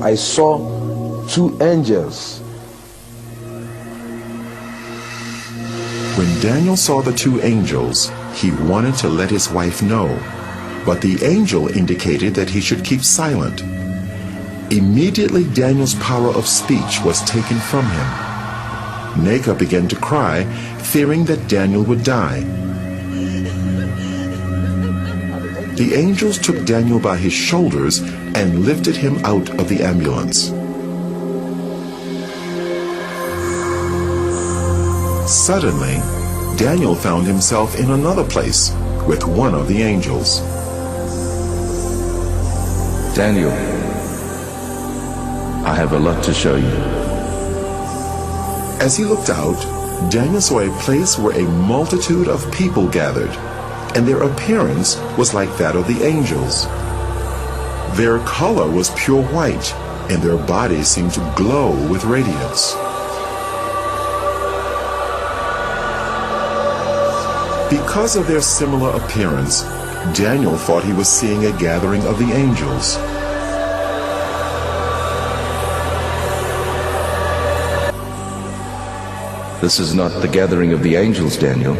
I saw two angels. When Daniel saw the two angels, he wanted to let his wife know, but the angel indicated that he should keep silent. Immediately Daniel's power of speech was taken from him. Neka began to cry, fearing that Daniel would die. The angels took Daniel by his shoulders and lifted him out of the ambulance. Suddenly, Daniel found himself in another place with one of the angels. Daniel, I have a lot to show you. As he looked out, Daniel saw a place where a multitude of people gathered, and their appearance was like that of the angels. Their color was pure white, and their bodies seemed to glow with radiance. Because of their similar appearance, Daniel thought he was seeing a gathering of the angels. This is not the gathering of the angels, Daniel.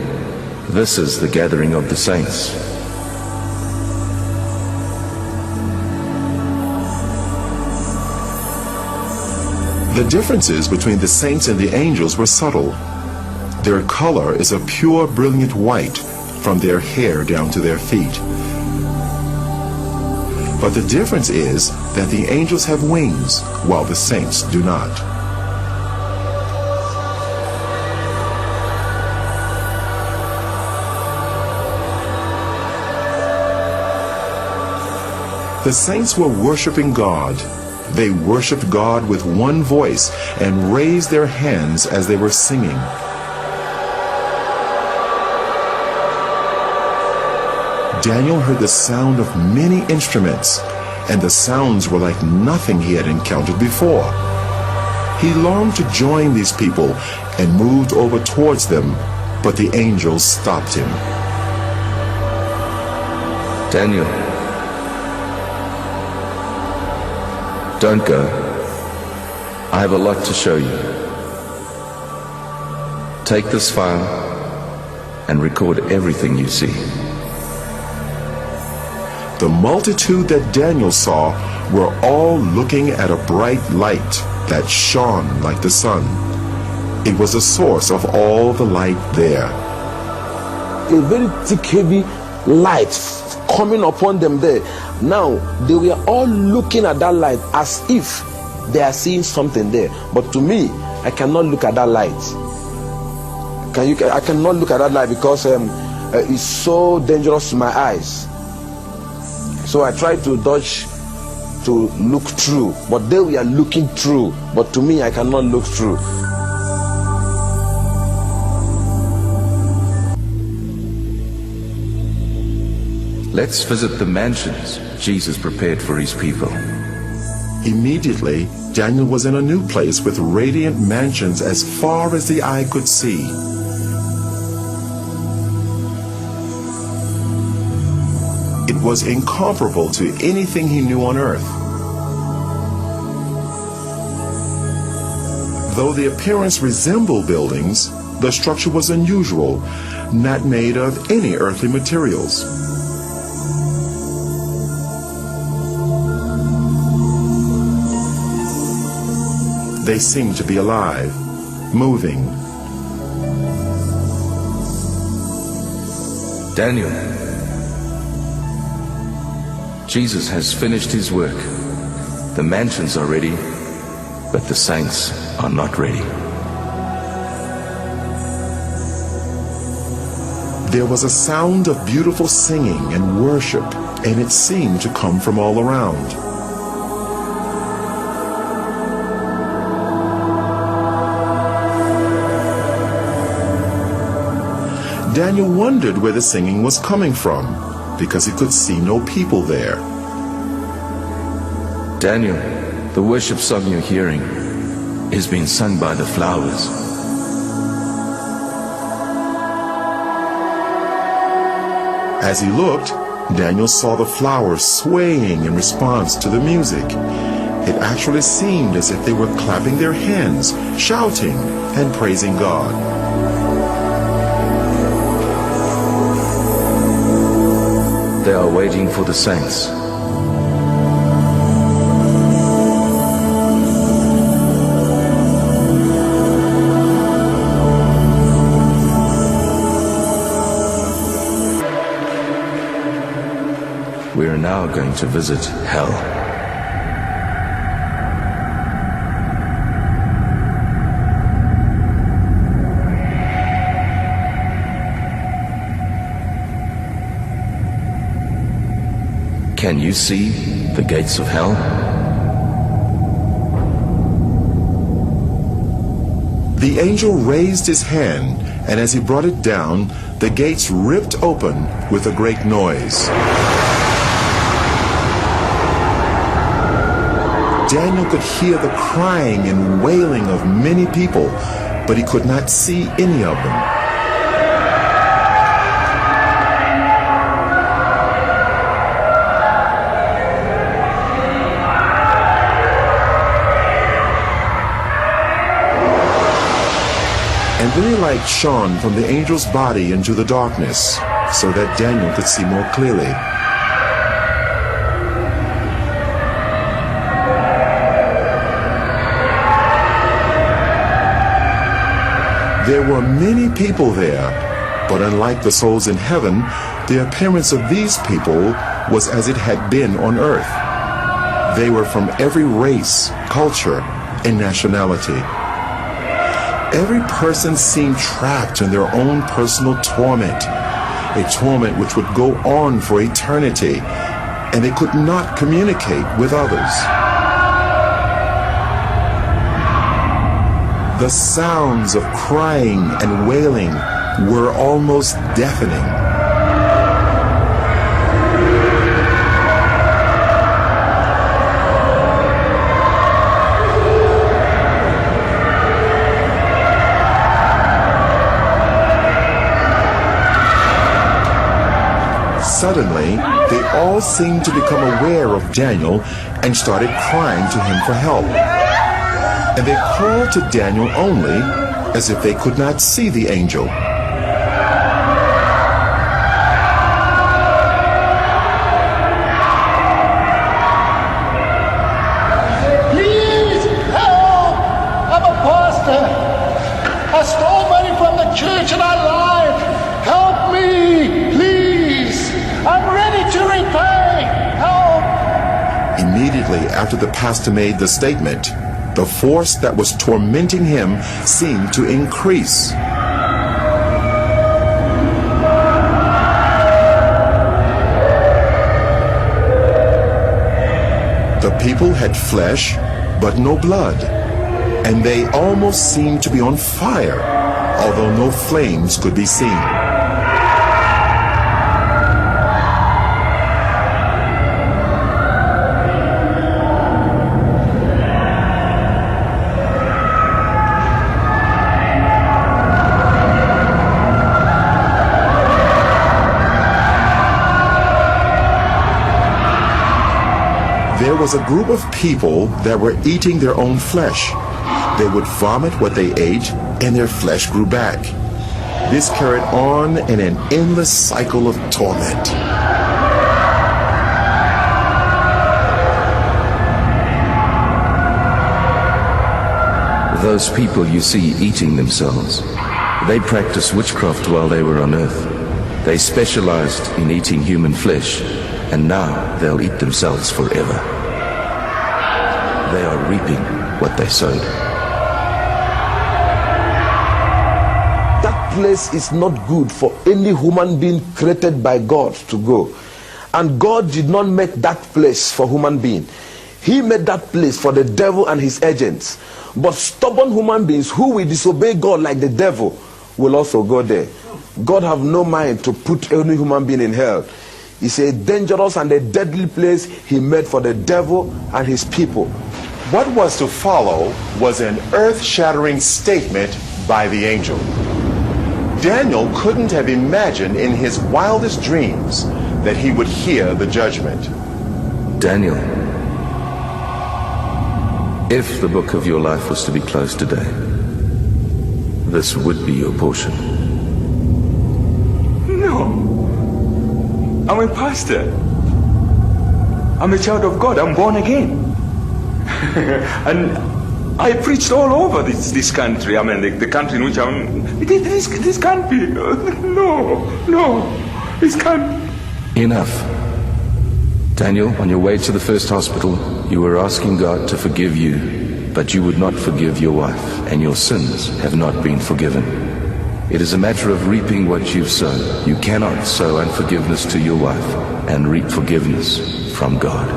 This is the gathering of the saints. The differences between the saints and the angels were subtle. Their color is a pure, brilliant white from their hair down to their feet. But the difference is that the angels have wings, while the saints do not. The saints were worshiping God. They worshiped God with one voice and raised their hands as they were singing. Daniel heard the sound of many instruments, and the sounds were like nothing he had encountered before. He longed to join these people and moved over towards them, but the angels stopped him. Daniel, don't go. I have a lot to show you. Take this file and record everything you see. The multitude that Daniel saw were all looking at a bright light that shone like the sun. It was the source of all the light there. A very thick, heavy light coming upon them there. Now, they were all looking at that light as if they are seeing something there. But to me, I cannot look at that light. I cannot look at that light because it's so dangerous to my eyes. So I tried to dodge to look through, but they were looking through. But to me, I cannot look through. Let's visit the mansions Jesus prepared for his people. Immediately, Daniel was in a new place with radiant mansions as far as the eye could see. It was incomparable to anything he knew on earth. Though the appearance resembled buildings, the structure was unusual, not made of any earthly materials. They seemed to be alive, moving. Daniel, Jesus has finished his work. The mansions are ready, but the saints are not ready. There was a sound of beautiful singing and worship, and it seemed to come from all around. Daniel wondered where the singing was coming from, because he could see no people there. Daniel, the worship song you're hearing is being sung by the flowers. As he looked, Daniel saw the flowers swaying in response to the music. It actually seemed as if they were clapping their hands, shouting, and praising God. They are waiting for the saints. We are now going to visit hell. Can you see the gates of hell? The angel raised his hand, and as he brought it down, the gates ripped open with a great noise. Daniel could hear the crying and wailing of many people, but he could not see any of them. And then a light shone from the angel's body into the darkness, so that Daniel could see more clearly. There were many people there, but unlike the souls in heaven, the appearance of these people was as it had been on earth. They were from every race, culture, and nationality. Every person seemed trapped in their own personal torment, a torment which would go on for eternity, and they could not communicate with others. The sounds of crying and wailing were almost deafening. Suddenly, they all seemed to become aware of Daniel and started crying to him for help. And they called to Daniel only as if they could not see the angel. Please help! I'm a pastor. I stole money from the church and I lied. Help me, please. I'm ready to repay. Help! Immediately after the pastor made the statement, the force that was tormenting him seemed to increase. The people had flesh, but no blood, and they almost seemed to be on fire, although no flames could be seen. There was a group of people that were eating their own flesh. They would vomit what they ate, and their flesh grew back. This carried on in an endless cycle of torment. Those people you see eating themselves, they practiced witchcraft while they were on earth. They specialized in eating human flesh, and now they'll eat themselves forever. They are reaping what they sowed. That place is not good for any human being created by God to go. And God did not make that place for human being. He made that place for the devil and his agents. But stubborn human beings who will disobey God like the devil will also go there. God have no mind to put any human being in hell. It's a dangerous and a deadly place he made for the devil and his people. What was to follow was an earth-shattering statement by the angel. Daniel couldn't have imagined in his wildest dreams that he would hear the judgment. Daniel, If the book of your life was to be closed today, this would be your portion. No. I'm a pastor. I'm a child of God. I'm born again. And I preached all over this country. I mean, the country in which I'm... This can't be. No. This can't. Enough. Daniel, on your way to the first hospital, you were asking God to forgive you, but you would not forgive your wife, and your sins have not been forgiven. It is a matter of reaping what you've sown. You cannot sow unforgiveness to your wife and reap forgiveness from God.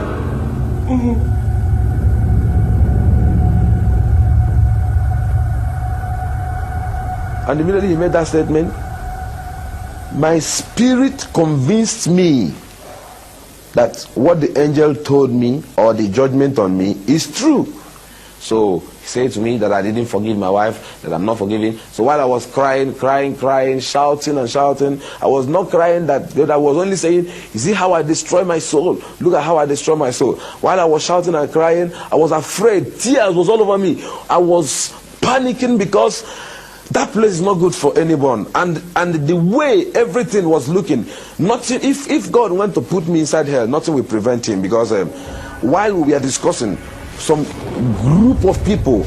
And immediately he made that statement, my spirit convinced me that what the angel told me, or the judgment on me, is true. So he said to me that I didn't forgive my wife, that I'm not forgiving. So while I was crying, shouting, I was not crying that I was only saying, you see how I destroy my soul? Look at how I destroy my soul. While I was shouting and crying, I was afraid. Tears was all over me. I was panicking because that place is not good for anyone. And the way everything was looking, nothing, if God went to put me inside hell, nothing will prevent him. Because while we are discussing, some group of people,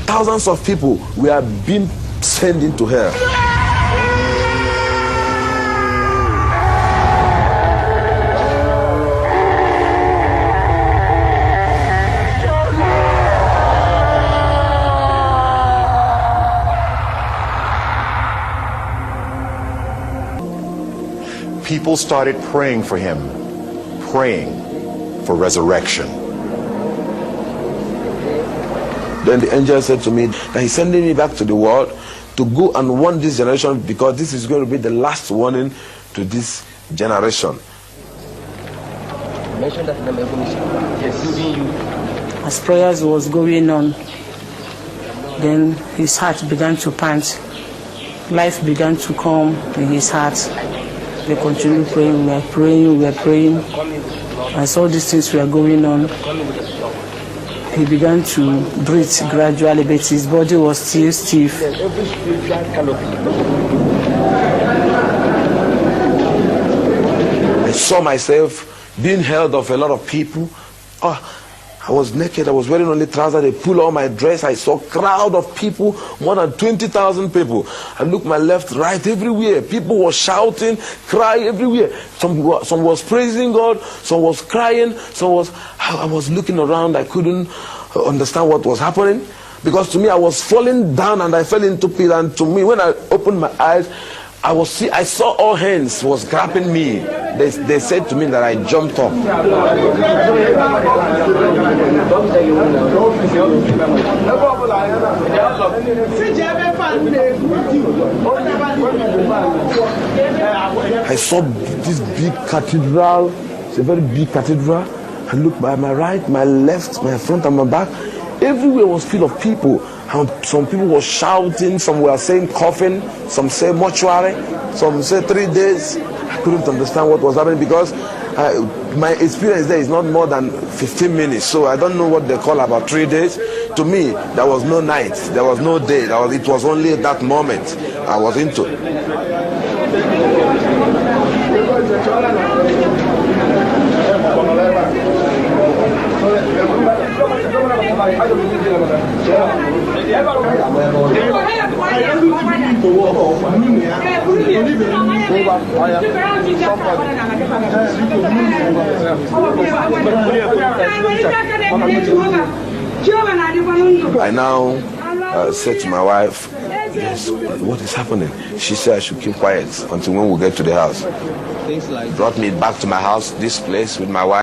thousands of people, we are being sent into hell. People started praying for him, praying for resurrection. Then the angel said to me that he's sending me back to the world to go and warn this generation, because this is going to be the last warning to this generation. As prayers was going on, then his heart began to pant. Life began to come in his heart. We continued praying, we were praying. As all these things were going on, he began to breathe gradually, but his body was still stiff. I saw myself being held of a lot of people. I was naked, I was wearing only trousers, they pulled all my dress. I saw a crowd of people, more than 20,000 people. I looked my left, right, everywhere. People were shouting, crying everywhere. Some was praising God, some was crying, I was looking around, I couldn't understand what was happening. Because to me, I was falling down and I fell into pit. And to me, when I opened my eyes, I saw all hands was grabbing me. They said to me that I jumped up. I saw this big cathedral. It's a very big cathedral. I looked by my right, my left, my front and my back. Everywhere was full of people. And some people were shouting, some were saying coffin, some say mortuary, some say 3 days. I couldn't understand what was happening because my experience there is not more than 15 minutes. So I don't know what they call about 3 days. To me, there was no night, there was no day. It was only that moment I was into. I now said to my wife, yes, what is happening? She said I should keep quiet until when we get to the house. Brought me back to my house, this place with my wife.